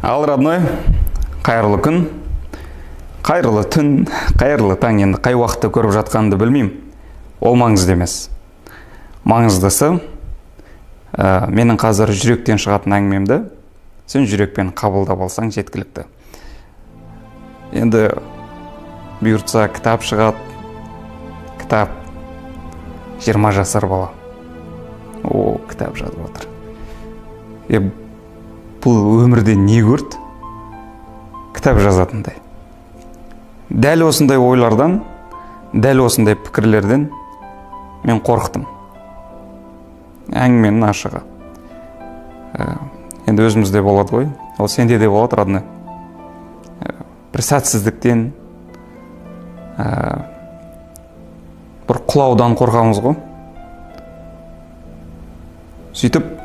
Ал родной, қайырлы күн, қайырлы түн, қайырлы таң. Енді қай уақытта көріп жатқанымды білмеймін. Ол маңызды емес. Маңыздысы, менің қазір жүректен шығатын әңгімемді сен жүрекпен қабылдап алсаң жеткілікті. Енді бұйыртса кітап шығады. Кітап 20 жасар бала. О, кітап жазып отыр. Бұл өмірде не көрді? Кітап жазатындай. Дәл осындай ойлардан, дәл осындай пікірлерден мен қорықтым. Әңгіменің ашығы. Енді өзімізде болады ғой. Ол сенде де болады, родной. Бір сәтсіздіктен, бір құлаудан қорқамыз ғой. Сөйтіп,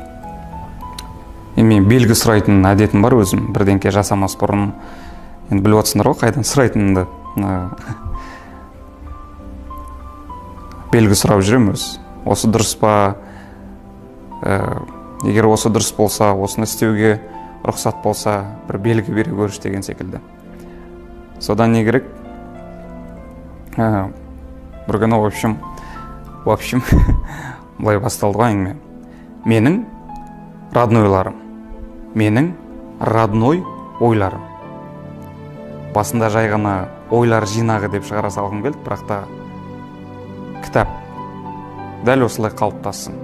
мен белгі сұрайтын әдетім бар өзім. Бірдеңке жасамас бұрын. Енді біліп отырсыңдар ғой, қайдан сұрайтынымды. Белгі сұрап жүремін өз. Осы дұрыс па? Егер осы дұрыс болса, осыны істеуге рұқсат болса, бір белгі бере көріш деген секілді. Содан не керек? Бір күні, в общем, былай басталды ғой әңгіме. Менің роднойларым. Менің родной ойларым. Басында жай ғана ойлар жинағы деп шығара салғым келді, бірақ та кітап дәл осылай қалыптассын.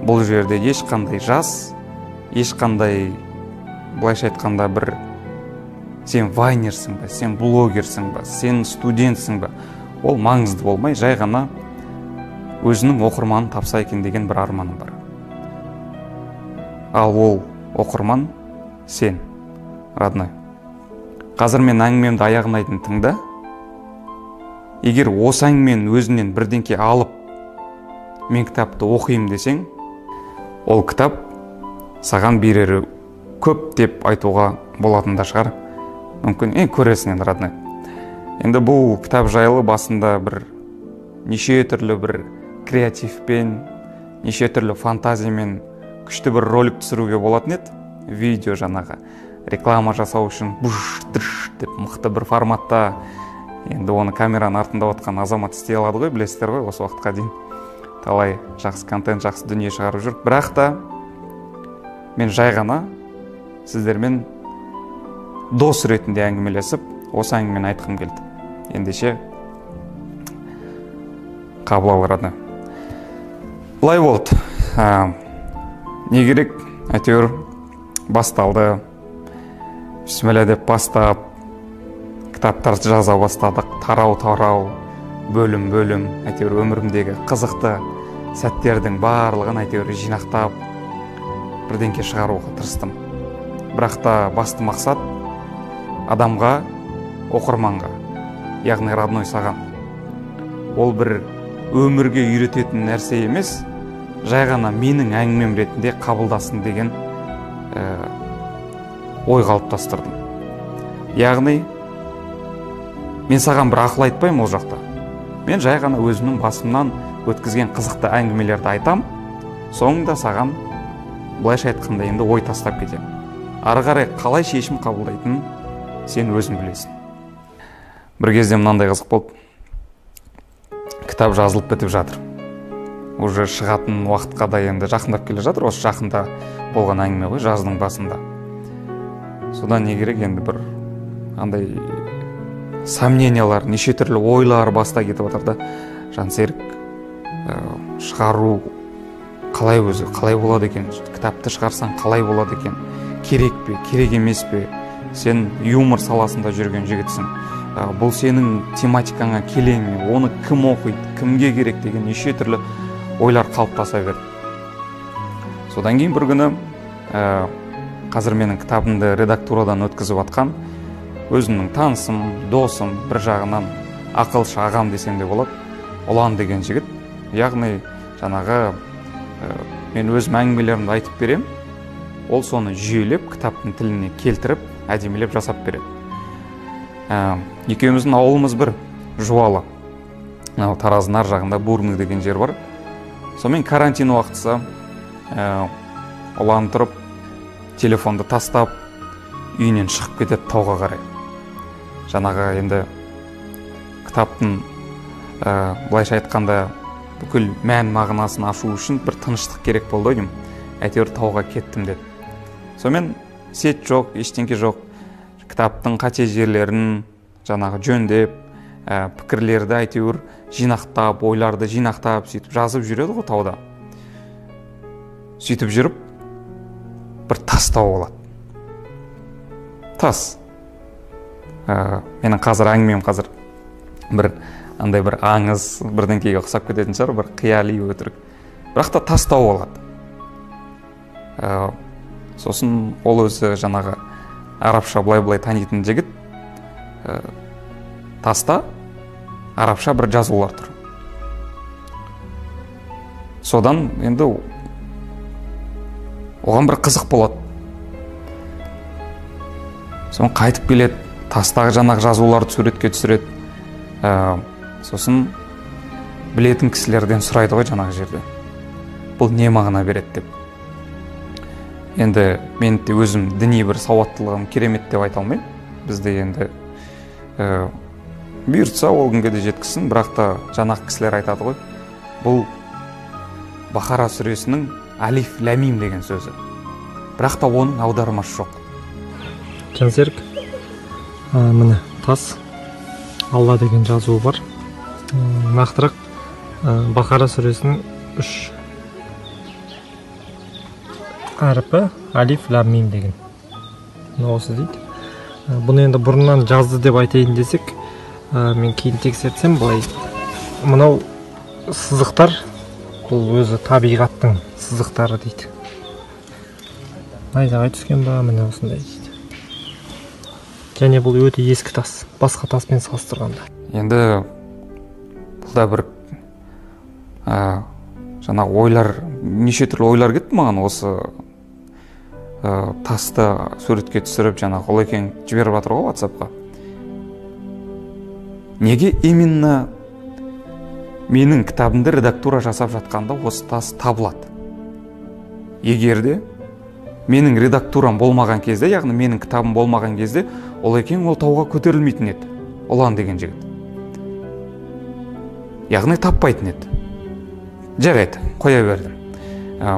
Бұл жерде ешқандай жас, ешқандай, былайша айтқанда, бір сен вайнерсің ба, сен блогерсің ба, сен студентсің ба, ол маңызды болмай, жай ғана өзінің оқырманын тапса екен деген бір арманым бар. Ал ол оқырман сен, родной. Қазір мен әңгімемді аяғына айтын тыңда. Егер осы әңгімен өзінен бірдеңке алып, мен кітапты оқиым десең, ол кітап саған берері көп деп айтуға болатын да шығар. Мүмкін, көресің енді, родной. Енді бұл кітап жайлы басында бір неше түрлі бір креативпен, неше түрлі фантазиямен күшті бір ролик түсіруге болатын еді. Видео жаңағы реклама жасау үшін бұш-тыш деп мықты бір форматта. Енді оны камераның артында отқан азамат істей алады ғой, білесіздер ғой, осы уақытқа дейін. Талай жақсы контент, жақсы дүние шығарып жүр. Бірақ та мен жай ғана сіздермен дос ретінде әңгімелесіп, осы әңгімені айтқым келді. Ендеше қабыл ал, родной. Былай болды. Не керек? Әйтеуір басталды. Бисмилля деп бастап, кітаптарды жаза бастадық. Тарау-тарау, бөлім-бөлім. Әйтеуір өмірімдегі қызықты сәттердің барлығын әйтеуір жинақтап, бірдеңке шығаруға тырыстым. Бірақ та басты мақсат адамға, оқырманға, яғни родной саған. Ол бір өмірге үйрететін нәрсе емес, жай ғана менің әңгімем ретінде қабылдасын деген ой қалыптастырдым. Яғни, мен саған бір ақыл айтпаймын ол жақта. Мен жай ғана өзімнің басымнан өткізген қызықты әңгімелерді айтам, соңында саған былайша айтқанда енді ой тастап кетем. Ары қарай қалай шешім қабылдайтынын сен өзің білесің. Бір кезде мынандай қызық болды. Кітап жазылып бітіп жатыр. Уже шығатын уақытқа да енді жақындап келе жатыр. Осы жақында болған әңгіме ғой, жаздың басында. Содан не керек, енді бір андай сомнениялар, неше түрлі ойлар баста кетіп отыр да. Жансерік, шығару қалай өзі, қалай болады екен? Кітапты шығарсаң қалай болады екен? Керек пе, керек емес пе? Сен юмор саласында жүрген жігітсің. Бұл сенің тематикаңа келе ме? Оны кім оқиды, кімге керек деген неше түрлі ойлар қалыптаса берді. Содан кейін бір күні қазір менің кітабымды редактурадан өткізіп атқан өзімнің танысым, досым, бір жағынан ақылшы ағам десем де болады, Ұлан деген жігіт. Яғни жаңағы мен өзім әңгімелерімді айтып берем, ол соны жүйелеп, кітаптың тіліне келтіріп, әдемілеп жасап береді. Екеуміздің ауылымыз бір, Жуалы. Тараздың ар жағында Бурный деген жер бар. Сонымен карантин уақытысы Ұлан тұрып, телефонды тастап, үйінен шығып кетеді тауға қарай. Жаңағы енді кітаптың былайша айтқанда бүкіл мән мағынасын ашу үшін бір тыныштық керек болды деймін. Әйтеуір тауға кеттім деді. Сонымен сет жоқ, ештеңке жоқ. Кітаптың қате жерлерін жаңағы жөндеп, пікірлерді әйтеуір жинақтап, ойларды жинақтап, сөйтіп жазып жүреді ғой тауда. Сөйтіп жүріп, бір тас тауып алады. Тас. Менің қазір әңгімем бір андай бір аңыз, бірдеңкеге ұқсап кететін шығар, бір қияли өтірік. Бірақ та тас тауып алады. Сосын ол өзі жаңағы арабша былай танитын жігіт, таста арабша бір жазулар тұр. Содан енді оған бір қызық болады. Сосын қайтып келеді, тастағы жаңағы жазуларды суретке түсіреді. Сосын білетін кісілерден сұрайды ғой жаңағы жерде. Бұл не мағына береді деп. Енді мен де өзім діни бір сауаттылығым керемет деп айта алмаймын. Бізде енді бұйыртса ол күнге де жеткізсін, бірақ та жаңағы кісілер айтады ғой, бұл Бақара сүресінің алиф ләмим деген сөзі. Бірақ та оның аудармасы жоқ. Жансерік, міне тас, Алла деген жазуы бар. Нақтырақ Бақара сүресінің 3 әріпі алиф ләмим деген. Осы дейді. Бұны енді бұрыннан жазды деп айтайын десек, мен кейін тексертсем былай, мынау сызықтар, бұл өзі табиғаттың сызықтары дейді. Найзағай түскен ба, міне осындай дейді. Және бұл өте ескі тас, басқа таспен салыстырғанда. Енді бұл да бір жаңағы ойлар, неше түрлі ойлар кетті маған осы тасты суретке түсіріп, жаңағы Олекең жіберіп жатыр ғой WhatsApp-қа. Неге именно менің кітабымды редактура жасап жатқанда осы тас табылады? Егерде менің редактурам болмаған кезде, яғни менің кітабым болмаған кезде, Олекең ол тауға көтерілмейтін еді. Ұлан деген жігіт. Яғни таппайтын еді. Жарайды, қоя бердім.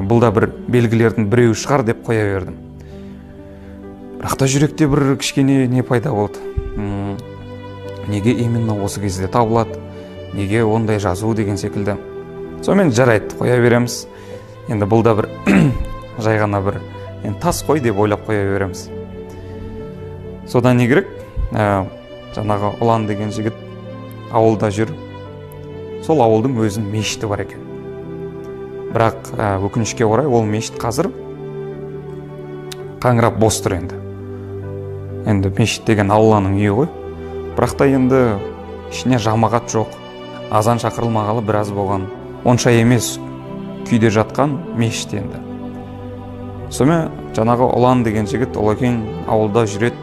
Бұл да бір белгілердің біреуі шығар деп қоя бердім. Бірақ та жүректе бір кішкене не пайда болды. Неге именно осы кезде табылады? Неге ондай жазу деген секілді? Сонымен жарайды, қоя береміз. Енді бұл да бір жай ғана бір тас қой деп ойлап қоя береміз. Содан не керек? Жаңағы Ұлан деген жігіт ауылда жүр. Сол ауылдың өзінің мешіті бар екен. Бірақ өкінішке орай ол мешіт қазір қаңырап бос тұр енді. Енді мешіт деген Алланың үйі ғой. Бірақ та енді ішіне жамағат жоқ. Азан шақырылмағалы біраз болған. Онша емес күйде жатқан мешіт енді. Сонымен жаңағы Ұлан деген жігіт Олекең ауылда жүреді.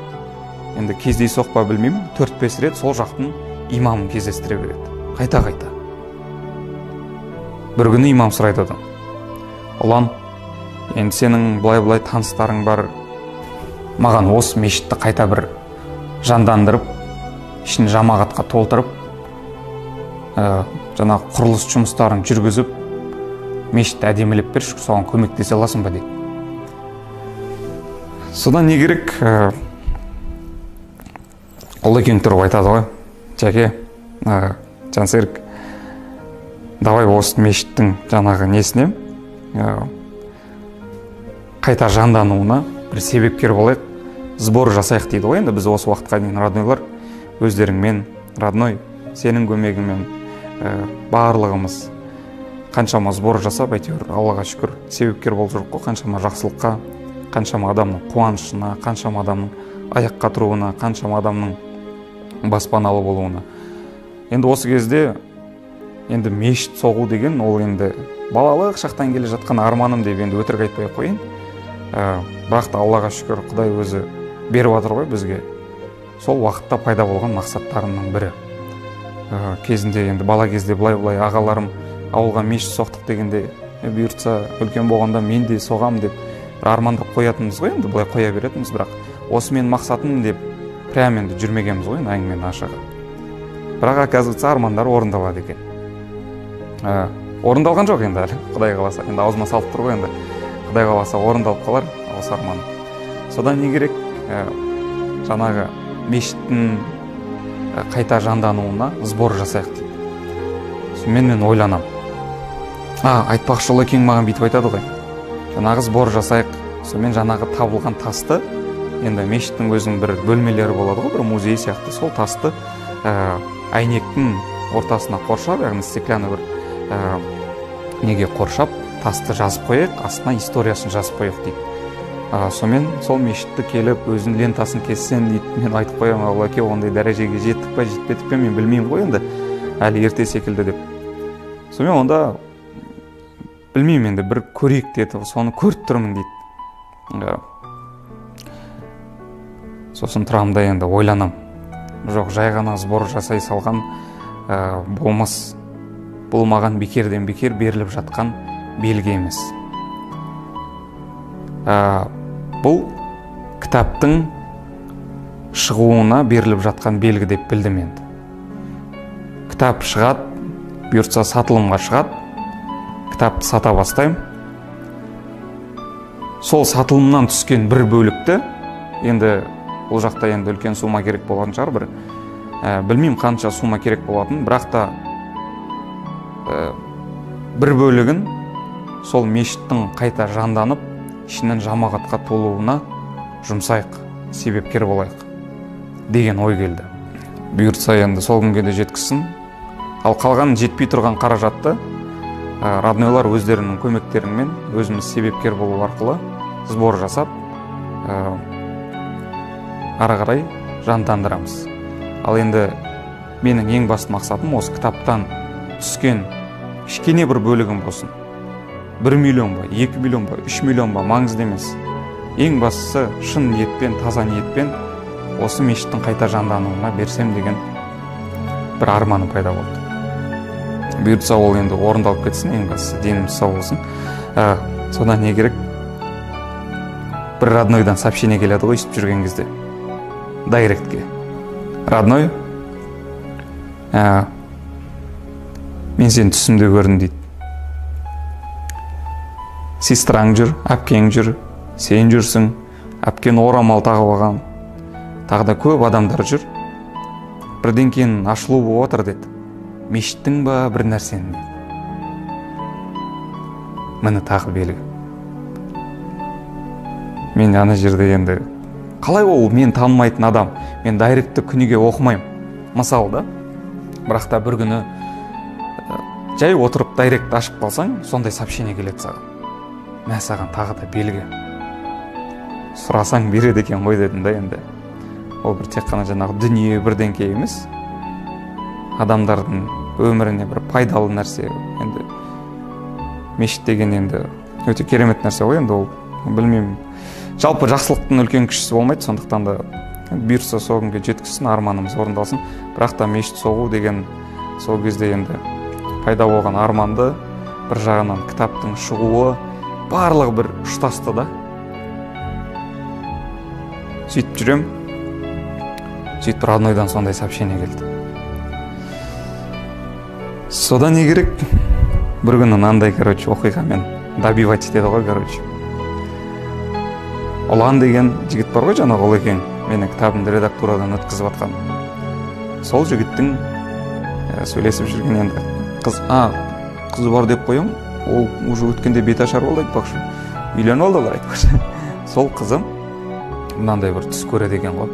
Енді кездейсоқ па білмеймін, 4-5 рет сол жақтың имамын кездестіре береді. Қайта-қайта. Бір күні имам сұрайды одан. Ұлан, енді сенің былай-былай таныстарың бар, маған осы мешітті қайта бір жандандырып, ішін жамағатқа толтырып, жаңағы құрылыс жұмыстарын жүргізіп, мешітті әдемілеп берші, соған көмектесе аласың ба дейді. Содан не керек? Олекең тұрып айтады ғой, жәке, Жансерік, давай осы мешіттің жаңағы несіне қайта жандануына бір себепкер болайық, сбор жасайық дейді ғой. Енді біз осы уақытқа дейін роднойлар өздеріңмен, родной, сенің көмегіңмен барлығымыз қаншама сбор жасап, әйтеуір Аллаға шүкір себепкер болып жүрік қой, қаншама жақсылыққа, қаншама адамның қуанышына, қаншама адамның аяққа тұруына, қаншама адамның баспаналы болуына. Енді осы кезде енді мешіт соғу деген ол енді балалық шақтан келе жатқан арманым деп енді өтірік айтпай қойын. Бірақ та Аллаға шүкір, Құдай өзі беріп жатыр ғой бізге. Сол уақытта пайда болған мақсаттарымның бірі. Кезінде енді бала кезде былай ағаларым ауылға мешіт соқтық дегенде, бұйыртса үлкен болғанда мен де соғам деп армандап қоятынбыз ғой, енді былай қоя беретінбіз. Бірақ осы менің мақсатым деп прям енді жүрмегенбіз ғой әңгіменің ашығы. Бірақ оказывается армандар орындалады екен. Орындалған жоқ енді әлі, Құдай қаласа. Енді аузыма салып тұр ғой енді. Құдай қаласа орындалып қалар осы арманым. Содан не керек? Жаңағы мешіттің қайта жандануына сбор жасайық дейді. Мен ойланам. Айтпақшы Олекең маған бүйтіп айтады ғой. Жаңағы сбор жасайық. Сонымен жаңағы табылған тасты, енді мешіттің өзінің бір бөлмелері болады ғой, бір музей сияқты, сол тасты әйнектің ортасына қоршап, яғни стеклянный бір неге қоршап, тасты жазып қояйық, астына историясын жазып қояйық дейді. Сонымен сол мешітті келіп, өзінің лентасын кессен дейді, мен айтып қоямын, Олеке, ондай дәрежеге жеттік па, жетпедік пе, мен білмеймін ғой енді, әлі ерте секілді деп. Сонымен онда білмеймін енді, бір көрейік деді, соны көріп тұрмын дейді. Сосын тұрамда енді ойланам. Жоқ, жай ғана сбор жасай салған болмас. Бұл маған бекерден бекер беріліп жатқан белгі емес. Бұл кітаптың шығуына беріліп жатқан белгі деп білдім енді. Кітап шығады, бұйыртса сатылымға шығады, кітапты сата бастаймын. Сол сатылымнан түскен бір бөлікті, енді ол жақта енді үлкен сума керек болатын шығар, білмеймін қанша сума керек болатын, бірақ та бір бөлігін сол мешіттің қайта жанданып, ішінен жамағатқа толуына жұмсайық, себепкер болайық деген ой келді. Бұйыртса енді сол күнге де жеткізсін. Ал қалған жетпей тұрған қаражатты роднойлар өздерінің көмектерімен өзіміз себепкер болу арқылы сбор жасап, ары қарай жандандырамыз. Ал енді менің ең басты мақсатым осы кітаптан түскен кішкене бір бөлігім болсын. 1 миллион ба, 2 миллион ба, 3 миллион ба, маңызды емес. Ең бастысы шын ниетпен, таза ниетпен осы мешіттің қайта жандануына берсем деген бір арманым пайда болды. Бұйыртса ол енді орындалып кетсін, ең бастысы деніміз сау болсын. Содан не керек? Бір роднойдан сообщение келеді ғой істеп жүрген кезде. Дайректке. Родной, мен сені түсімде көрдім дейді. Сестраң жүр, әпкең жүр, сен жүрсің, әпкен орамал тағып алған, тағы да көп адамдар жүр. Бірден кейін ашылу болып отыр деді. Мешіттің ба бір нәрсенің дейді. Міне тағы белгі. Мен ана жерде енді қалай ол мен танымайтын адам, мен дайректті күніге оқымаймын. Мысалы да, бірақ та бір күні жай отырып дайректті ашып қалсаң, сондай сообщение келеді саған. Мә саған тағы да белгі. Сұрасаң береді екен ғой дедім да енді. Ол бір тек қана жаңағы дүние бірдеңке емес. Адамдардың өміріне бір пайдалы нәрсе. Енді мешіт деген енді өте керемет нәрсе ғой енді ол. Білмеймін. Жалпы жақсылықтың үлкен кішісі болмайды, сондықтан да бұйырса сол күнге жеткізсін, арманымыз орындалсын. Бірақ та мешіт соғу деген сол кезде енді пайда болған арманды бір жағынан кітаптың шығуы барлығы бір ұштасты да. Сөйтіп жүрем. Сөйтіп роднойдан сондай сообщение келді. Содан не керек? Бір күні мынандай, оқиғамен добивать етеді ғой, Ұлан деген жігіт бар ғой, жаңағы Олекең, менің кітабымды редактурадан өткізіп атқан. Сол жігіттің сөйлесіп жүрген енді қызы бар деп қоям, ол уже өткенде беташар болды айтпақшы. Үйленіп алдылар айтпақшы. Сол қызым мынандай бір түс көреді екен ғой.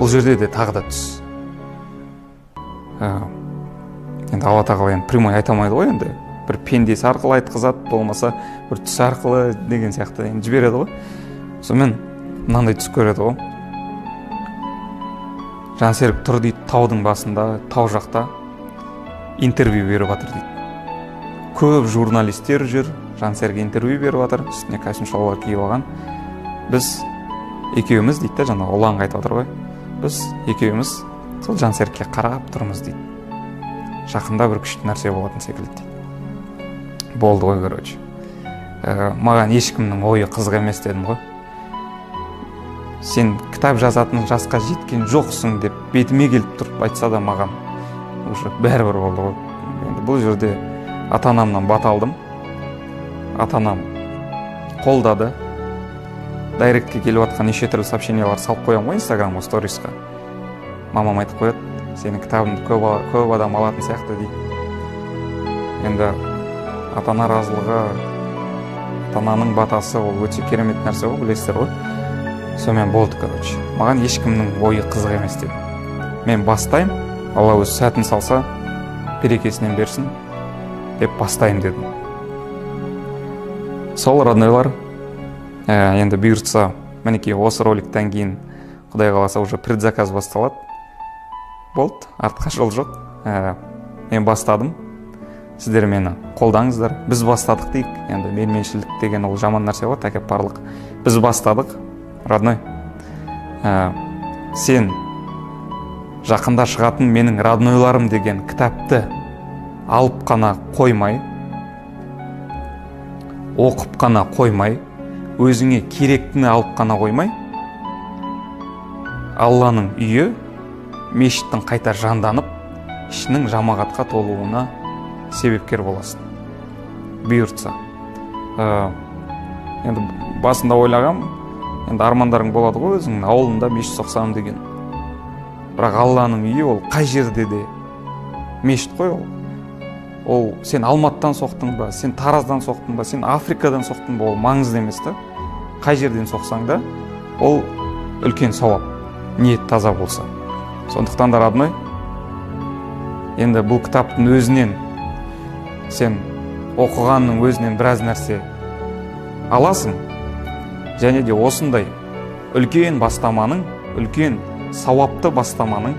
Бұл жерде де тағы да түс. Енді Алла тағала енді прямой айтамайды ғой енді. Бір пендесі арқылы айтқызады, болмаса бір түс арқылы деген сияқты енді жібереді ғой. Сонымен мынандай түс көреді ғой. Жансерік тұр дейді, таудың басында, тау жақта интервью беріп жатыр дейді. Көп журналистер жүр, Жансерік интервью беріп жатыр, үстіне костюм шалбар киіп алған. Біз екеуміз дейді да, жаңа Ұлан айтып жатыр ғой. Біз екеуміз сол Жансерікке қарап тұрмыз дейді. Жақында бір күшті нәрсе болатын секілді дейді. Болды ғой, Маған ешкімнің ойы қызық емес дедім ғой. сен кітап жазатын жасқа жеткен жоқсың деп бетіме келіп тұрып айтса да маған уже бәрібір болды ғой. Енді бұл жерде ата-анамнан бата алдым. Ата-анам қолдады. Дайректке келіп жатқан неше түрлі сообщениялар салып қоямын ғой Инстаграмға, сторисқа. Мамам айтып қояды, сенің кітабыңды көп адам алатын сияқты дейді. Енді ата-ана разылығы, ата-ананың батасы ол өте керемет нәрсе ғой, білесіздер ғой. Сонымен болды, короче. Маған ешкімнің ойы қызық емес деді. Мен бастаймын, Алла өз сәтін салса, берекесінен берсін деп бастаймын дедім. Сол роднойлар, енді бұйыртса, мінекей осы роликтен кейін Құдай қаласа уже предзаказ басталады. Болды, артқа жол жоқ. Мен бастадым. Сіздер мені қолдаңыздар. Біз бастадық дейік. Енді менменшілдік деген ол жаман нәрсе ғой, тәкаппарлық. Біз бастадық, родной. Сен жақында шығатын менің роднойларым деген кітапты алып қана қоймай, оқып қана қоймай, өзіңе керектіні алып қана қоймай, Алланың үйі, мешіттің қайта жанданып, ішінің жамағатқа толуына себепкер боласың. Бұйыртса. Енді басында ойлағам, енді армандарың болады ғой өзіңнің ауылында мешіт соқсам деген. Бірақ Алланың үйі ол қай жерде де мешіт қой ол. Ол сен Алматыдан соқтың ба, сен Тараздан соқтың ба, сен Африкадан соқтың ба, ол маңызды емес та. Қай жерден соқсаң да, ол үлкен сауап, ниет таза болса. Сондықтан да родной, енді бұл кітаптың өзінен, сен оқығанның өзінен біраз нәрсе аласың, және де осындай үлкен бастаманың, үлкен сауапты бастаманың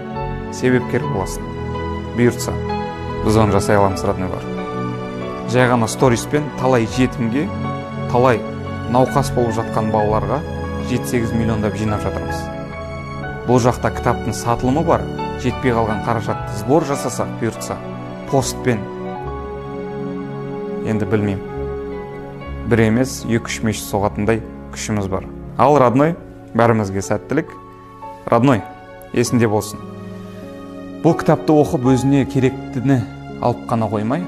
себепкер боласың. Бұйыртса, біз оны жасай аламыз, роднойлар. Жай ғана сториспен талай жетімге, талай науқас болып жатқан балаларға 7-8 миллиондап жинап жатырмыз. Бұл жақта кітаптың сатылымы бар, жетпей қалған қаражатты сбор жасасақ, бұйыртса, постпен, енді білмеймін, бір емес 2-3 мешіт соғатындай күшіміз бар. Ал родной, бәрімізге сәттілік. Родной, есінде болсын. Бұл кітапты оқып өзіне керектіні алып қана қоймай,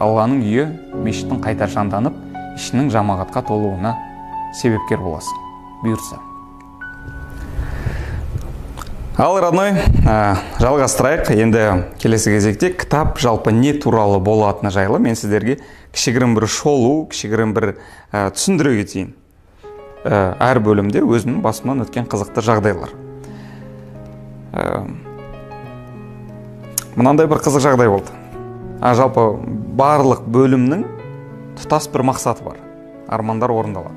Алланың үйі, мешіттің қайта жанданып, ішінің жамағатқа толуына себепкер боласың. Бұйырса. Ал родной, жалғастырайық. Енді келесі кезекте кітап жалпы не туралы болатыны жайлы мен сіздерге кішігірім бір шолу, кішігірім бір түсіндіре кетейін. Әр бөлімде өзімнің басымнан өткен қызықты жағдайлар. Мынандай бір қызық жағдай болды. Жалпы барлық бөлімнің тұтас бір мақсаты бар. Армандар орындалады.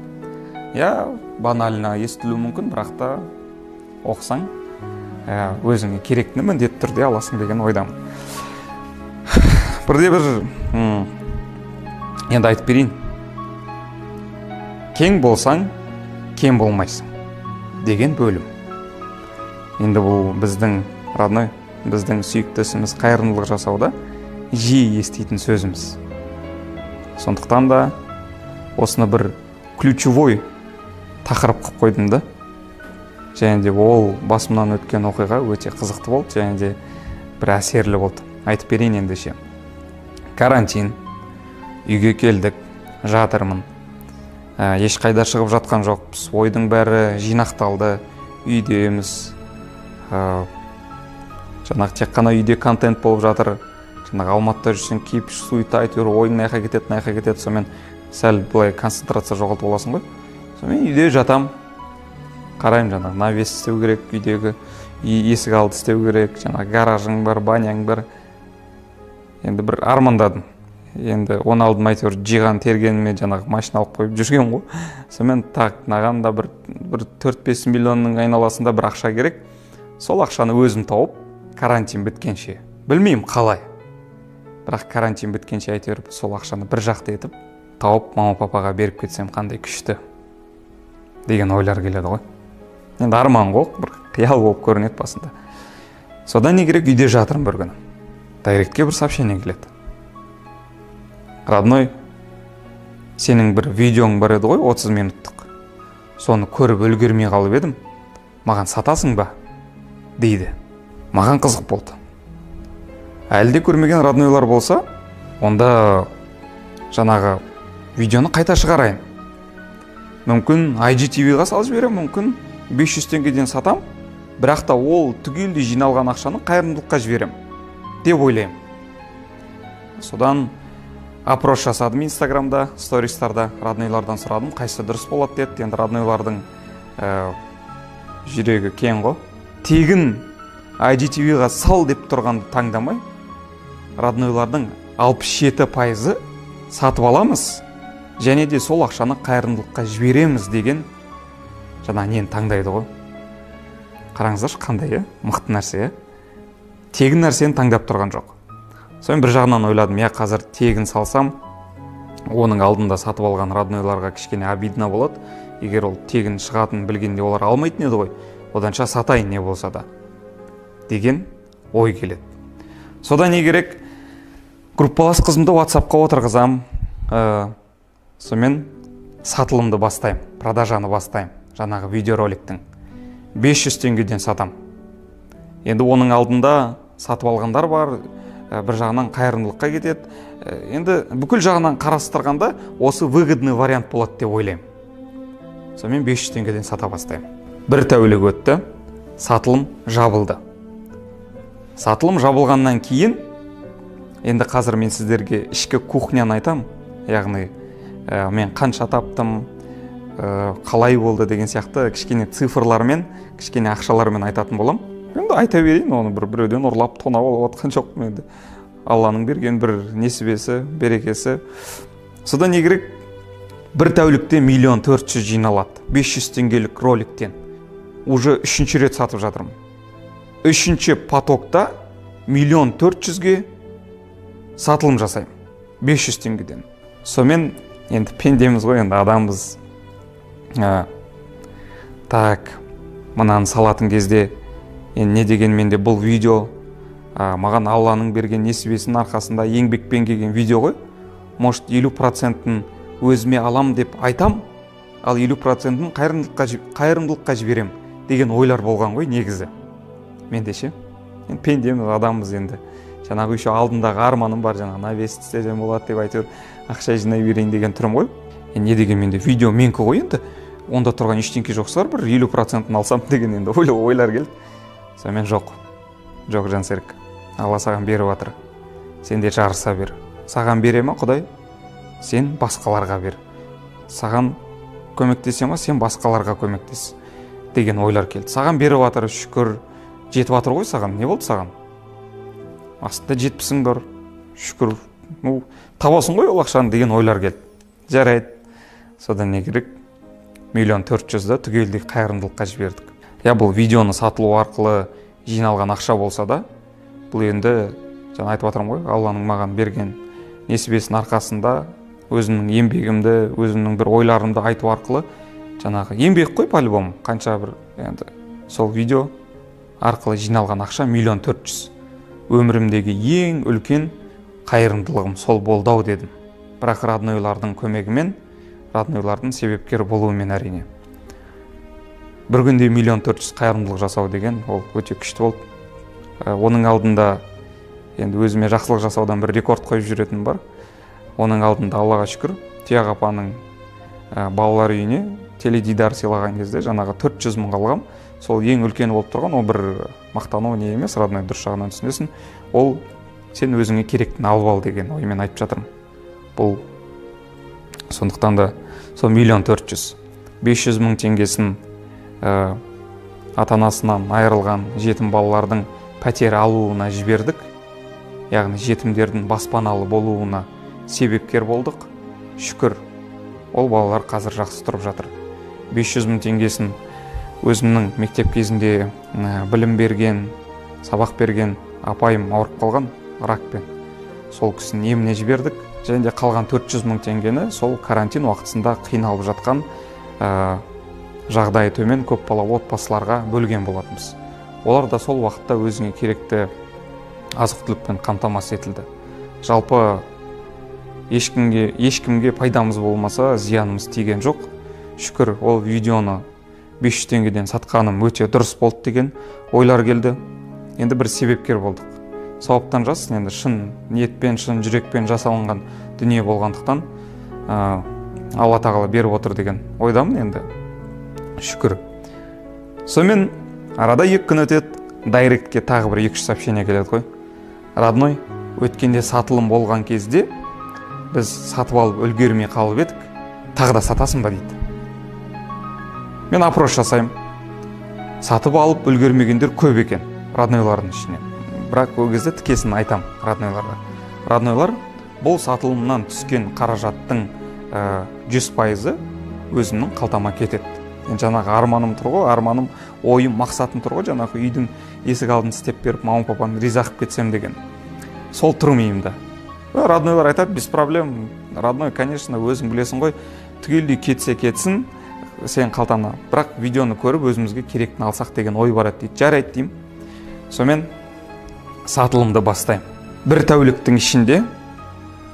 Банально естілуі мүмкін, бірақ та оқысаң, өзіңе керектіні міндетті түрде аласың деген ойдамын. Бірде бір енді айтып берейін. Кең болсаң, кем болмайсың деген бөлім. Енді бұл біздің родной, біздің сүйікті ісіміз қайырымдылық жасауда жиі еститін сөзіміз. Сондықтан да осыны бір ключевой тақырып қылып қойдым да. Және де ол басымнан өткен оқиға өте қызықты болды, және де бір әсерлі болды. Айтып берейін ендеше. Карантин, үйге келдік, жатырмын. Ешқайда шығып жатқан жоқпыз. Ойдың бәрі жинақталды, үйдеміз. Жаңағы тек қана үйде контент болып жатыр. Жаңағы Алматыда жүрсең, киіп суйта айтыр, ойың наяққа кетеді, сонымен сәл былай концентрация жоғалтып боласың ғой. Сонымен үйде жатам. Қараймын, жаңағы навес істеу керек, үйдегі есік алды істеу керек, жаңағы гаражың бар, баняң бар. Енді бір армандадым. Енді оны алдым әйтеуір жиған тергеніме жаңағы машина алып қойып жүрген ғой. Сонымен маған да бір 4-5 миллионның айналасында бір ақша керек. Сол ақшаны өзім тауып, карантин біткенше. Білмеймін қалай. Бірақ карантин біткенше әйтеуір сол ақшаны бір жақты етіп, тауып мама-папаға беріп кетсем қандай күшті деген ойлар келеді ғой. Енді арман ғой, бір қиял болып көрінеді басында. Содан не керек, үйде жатырмын бір күні. Дайректке бір сообщение келеді. Родной, сенің бір видеоң бар еді ғой, 30 минуттық. соны көріп үлгермей қалып едім, маған сатасың ба дейді. Маған қызық болды. Әлі де көрмеген роднойлар болса, онда жаңағы видеоны қайта шығарайын. Мүмкін IGTV-ға салып жіберем, мүмкін 500 теңгеден сатам, бірақ та ол түгелдей жиналған ақшаны қайырымдылыққа жіберем деп ойлаймын. Содан опрос жасадым Инстаграмда, стористарда, роднойлардан сұрадым, қайсы дұрыс болады деді. Енді роднойлардың жүрегі кең ғой. Тегін IGTV-ға сал деп тұрғанды таңдамай, роднойлардың 67% сатып аламыз, және де сол ақшаны қайырымдылыққа жібереміз деген жаңа нені таңдайды ғой. Қараңыздаршы, қандай, мықты нәрсе. Тегін нәрсені таңдап тұрған жоқ. Соң бір жағынан ойладым, қазір тегін салсам, оның алдында сатып алған роднойларға кішкене обидно болады. Егер ол тегін шығатын білгенде олар алмайтын еді ғой, оданша сатайын не болса да деген ой келеді. Содан не керек? Группалас қызымды WhatsApp-қа отырғызам, сонымен сатылымды бастайым, продажаны бастайым, жаңағы видеороликтің 500 теңгеден сатам. Енді оның алдында сатып алғандар бар, бір жағынан қайырымдылыққа кетеді. Енді бүкіл жағынан қарастырғанда осы выгодный вариант болады деп ойлаймын. Сонымен 500 теңгеден сата бастаймын. Бір тәулік өтті, сатылым жабылды. Сатылым жабылғаннан кейін, енді қазір мен сіздерге ішкі кухняны айтам, яғни мен қанша таптым, қалай болды деген сияқты кішкене цифрлармен, кішкене ақшалармен айтатын болам. Енді айта берейін, оны біреуден ұрлап тонап алып отқан жоқпын енді. Алланың берген бір несібесі, берекесі. Содан не керек? Бір тәулікте 1 400 000 жиналады. 500 теңгелік роликтен. Уже 3-ші рет сатып жатырмын. 3-ші потокта 1 400 000-ге сатылым жасаймын. 500 теңгеден. Сомен енді пендеміз ғой, енді адамбыз. Так, мынаны салатын кезде не дегенмен де бұл видео маған Алланың берген несібесінің арқасында еңбекпен келген видео ғой. Может 50%-ін өзіме алам деп айтам, ал 50%-ін қайырымдылыққа жіберем деген ойлар болған ғой негізі. Менде ше, пендеміз, адамбыз енді. Жаңағы еще алдындағы арманым бар, жаңағы навес істесем болады деп айтыр, ақша жинай берейін деген түрім ғой. Не дегенмен де видео менікі ғой енді. Онда тұрған ештеңке жоқ шығар, бір 50%-ын алсам деген енді ойлар келді. Сонымен жоқ Жансерік, Алла саған беріп жатыр. Сен де жарыса бер. Саған бере ма Құдай? Сен басқаларға бер. Саған көмектесе ма? Сен басқаларға көмектес деген ойлар келді. Саған беріп жатыр, шүкір. Жетіп жатыр ғой саған. Не болды саған? Астында жетпісің бар. Шүкір. Табасың ғой ол ақшаны деген ойлар келді. Жарайды. Содан не керек? 1 400 000-ді түгелдей қайырымдылыққа жібердік. Бұл видеоны сатылу арқылы жиналған ақша болса да, бұл енді жаңа айтып жатырмын ғой, Алланың маған берген несібесінің арқасында өзімнің еңбегімді, өзімнің бір ойларымды айту арқылы жаңағы еңбек қой по-любому, қанша бір енді сол видео арқылы жиналған ақша 1 400 000. Өмірімдегі ең үлкен қайырымдылығым сол болды дедім. Бірақ роднойлардың көмегімен, роднойлардың себепкер болуымен әрине. Бір күнде 1 400 000 қайырымдылық жасау деген ол өте күшті болды. Оның алдында енді өзіме жақсылық жасаудан бір рекорд қойып жүретін бар. Оның алдында Аллаға шүкір, Тияқ апаның балалар үйіне теледидар сыйлаған кезде жаңағы 400 000 алғам. Сол ең үлкені болып тұрған, ол бір мақтану не емес, родной дұрыс жағынан түсінесің. Ол сен өзіңе керектіні алып ал деген оймен айтып жатырмын. Бұл сондықтан да сол 1 400 000, 500 000 теңгесін ата-анасынан айырылған жетім балалардың пәтер алуына жібердік. Яғни жетімдердің баспаналы болуына себепкер болдық. Шүкір, ол балалар қазір жақсы тұрып жатыр. 500 000 теңгесін өзімнің мектеп кезінде білім берген, сабақ берген апайым ауырып қалған ракпен. Сол кісінің еміне жібердік. Және де қалған 400 000 теңгені сол карантин уақытысында қиналып жатқан жағдайы төмен көпбалалы отбасыларға бөлген болатынбыз. Олар да сол уақытта өзіңе керекті азық-түлікпен қамтамасыз етілді. Жалпы ешкімге пайдамыз болмаса, зиянымыз тиген жоқ. шүкір ол видеоны 500 теңгеден сатқаным өте дұрыс болды деген ойлар келді. Енді бір себепкер болдық. Сауаптан жассын, енді шын ниетпен, шын жүрекпен жасалынған дүние болғандықтан Алла тағала беріп отыр деген ойдамын енді. Шүкір. Сонымен арада 2 күн өтеді, дайректке тағы бір 2-3 сообщение келеді ғой. Родной, өткенде сатылым болған кезде біз сатып алып үлгермей қалып едік, тағы да сатасың ба дейді. Мен опрос жасаймын. Сатып алып үлгермегендер көп екен роднойлардың ішінен. Бірақ ол кезде тікесін айтам роднойларға. Роднойлар бұл сатылымнан түскен қаражаттың 100% өзімнің қалтама кетеді. Жаңағы арманым тұр ғой, арманым, ойым, мақсатым тұр ғой, жаңағы үйдің есік алдын істеп беріп, мама папаны риза қылып кетсем деген. Сол тұр миымда. Роднойлар айтады, без проблем. Родной, конечно, өзің білесің ғой, түгелдей кетсе кетсін, сен қалтана. Бірақ видеоны көріп өзімізге керектін алсақ деген ой барады дейді. Жарайды деймін. Сонымен сатылымды бастаймын. Бір тәуліктің ішінде,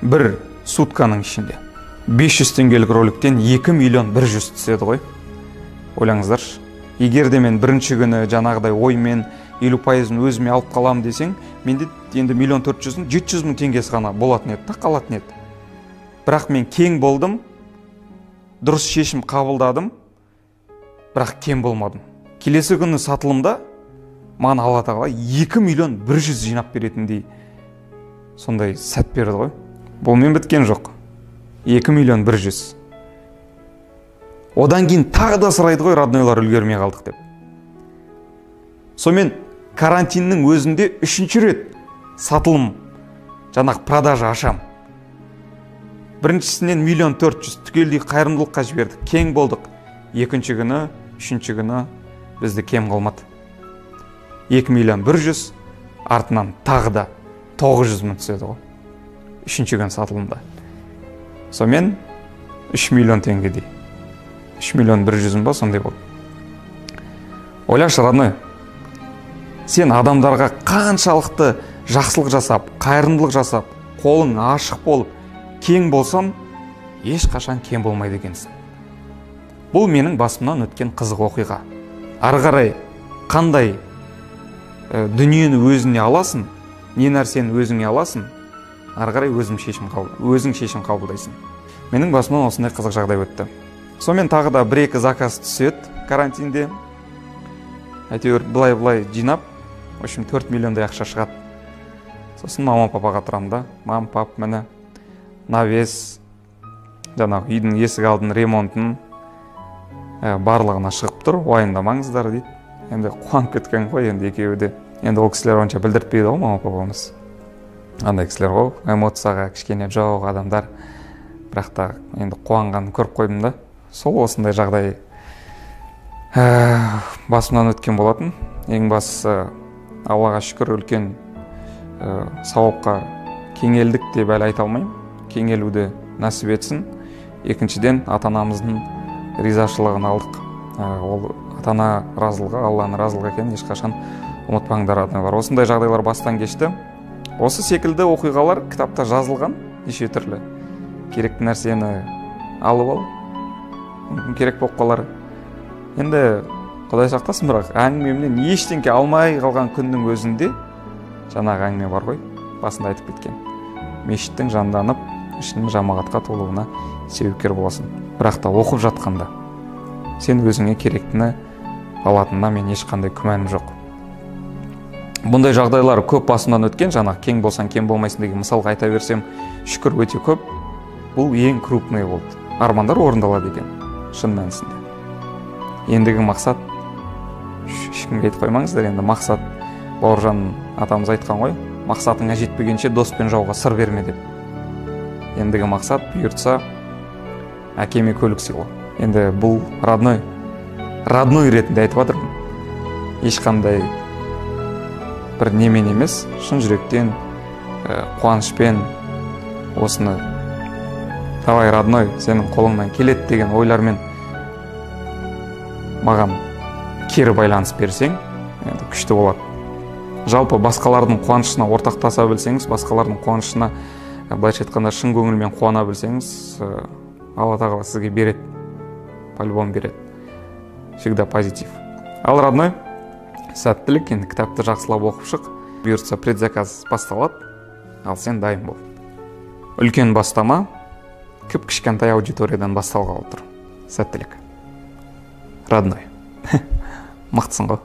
бір сутканың ішінде 500 теңгелік роликтен 2 миллион 100 түседі ғой. Ойлаңыздаршы. Егер де мен бірінші күні жаңағыдай оймен 50% өзіме алып қалам десең, менде енді 1 400 000, 700 000 теңгесі ғана болатын еді, қалатын еді. Бірақ мен кең болдым, дұрыс шешім қабылдадым, бірақ кем болмадым. Келесі күні сатылымда маған Алла тағала 2 миллион 100 жинап беретіндей сондай сәт берді ғой. Бұл мен біткен жоқ. 2 миллион 100. Одан кейін тағы да сұрайды ғой, роднойлар үлгермей қалдық деп. Сонымен карантиннің өзінде 3-ші рет сатылым, жаңағы продажа ашам. Біріншісінен 1 400 000 түгелдей қайырымдылыққа жібердік, кең болдық. Екінші күні, үшінші күні бізді кем қалмады. 2 миллион 100, артынан тағы да 900 000 түседі ғой. Үшінші күн сатылымда. Сонымен 3 миллион теңгедей. 3 миллион 100 ба, сондай болды. Ойлашы, родной, сен адамдарға қаншалықты жақсылық жасап, қайырымдылық жасап, қолың ашық болып, кең болсам, ешқашан кем болмайды екенсің. Бұл менің басымнан өткен қызық оқиға. Ары қарай қандай дүниені өзіңе аласың, не нәрсені өзіңе аласың, ары қарай өзің шешім қабылдайсың. Менің басымнан осындай қызық жағдай өтті. Сонымен тағы да 1-2 заказ түседі карантинде. Әйтеуір былай жинап, в общем 4 миллиондай ақша шығады. Сосын мама папаға тұрамын да, мам, пап, міне навес, жаңағы үйдің есік алдын ремонтын барлығына шығып тұр, уайымдамаңыздар дейді. Енді қуанып кеткен ғой, енді екеуі де. Енді ол кісілер онша білдіртпейді ғой, мама папамыз. Андай кісілер ғой, эмоцияға кішкене жоқ адамдар. Бірақ та енді қуанғанын көріп қойдым да. Сол осындай жағдай басымнан өткен болатын. Ең бастысы, Аллаға шүкір, үлкен сауапқа кеңелдік деп әлі айта алмаймын. Кеңелуді нәсіп етсін. Екіншіден, ата-анамыздың ризашылығын алдық. Ол ата-ана разылығы, Алланың разылығы екенін ешқашан ұмытпаңдар, роднойлар. Осындай жағдайлар бастан кешті. Осы секілді оқиғалар кітапта жазылған, неше түрлі. Керекті нәрсені алып ал, керек болып қалар. Енді Құдай сақтасын, бірақ әңгімемнен ештеңке алмай қалған күннің өзінде жаңағы әңгіме бар ғой, басында айтып кеткен. Мешіттің жанданып, ішінің жамағатқа толуына себепкер боласың. Бірақ та оқып жатқанда сен өзіңе керектіні алатынына мен ешқандай күмәнім жоқ. Бұндай жағдайлар көп басымнан өткен, жаңағы кең болсаң кем болмайсың деген мысалға айта берсем, шүкір өте көп. Бұл ең крупный болды. Армандар орындалады екен, шын мәнісінде. Ендігі мақсат, ешкімге айтып қоймаңыздар, енді мақсат, Бауыржан атамыз айтқан ғой, мақсатыңа жетпегенше дос пен жауға сыр берме деп. Ендігі мақсат, бұйыртса әкеме көлік сыйлау. Енді бұл родной ретінде айтып жатырмын. Ешқандай бір немен емес, шын жүректен, қуанышпен осыны давай, родной, сенің қолыңнан келеді деген ойлармен маған кері байланыс берсең, енді күшті болады. Жалпы басқалардың қуанышына ортақтаса білсеңіз, басқалардың қуанышына былайша айтқанда шын көңілмен қуана білсеңіз, Алла тағала сізге береді. по-любому береді. Всегда позитив. Ал родной, сәттілік, енді кітапты жақсылап оқып шық. Бұйыртса предзаказ басталады, ал сен дайын бол. Үлкен бастама кішкентай аудиториядан басталғалы тұр. Сәттілік. Родной. Мықтысың ғой.